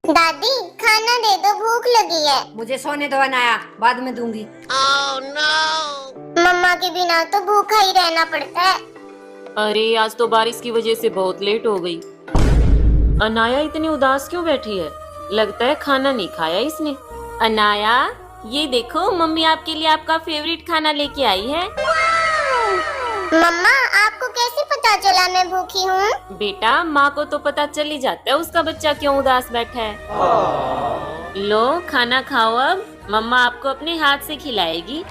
दादी खाना दे दो, भूख लगी है। मुझे सोने दो अनाया, बाद में दूंगी। मम्मा के बिना तो भूखा ही रहना पड़ता है। अरे आज तो बारिश की वजह से बहुत लेट हो गई। अनाया इतनी उदास क्यों बैठी है? लगता है खाना नहीं खाया इसने। अनाया, ये देखो मम्मी आपके लिए आपका फेवरेट खाना लेके आई है। मम्मा आपको कैसे पता चला मैं भूखी हूँ? बेटा माँ को तो पता चल ही जाता है उसका बच्चा क्यों उदास बैठा है। लो खाना खाओ, अब मम्मा आपको अपने हाथ से खिलाएगी।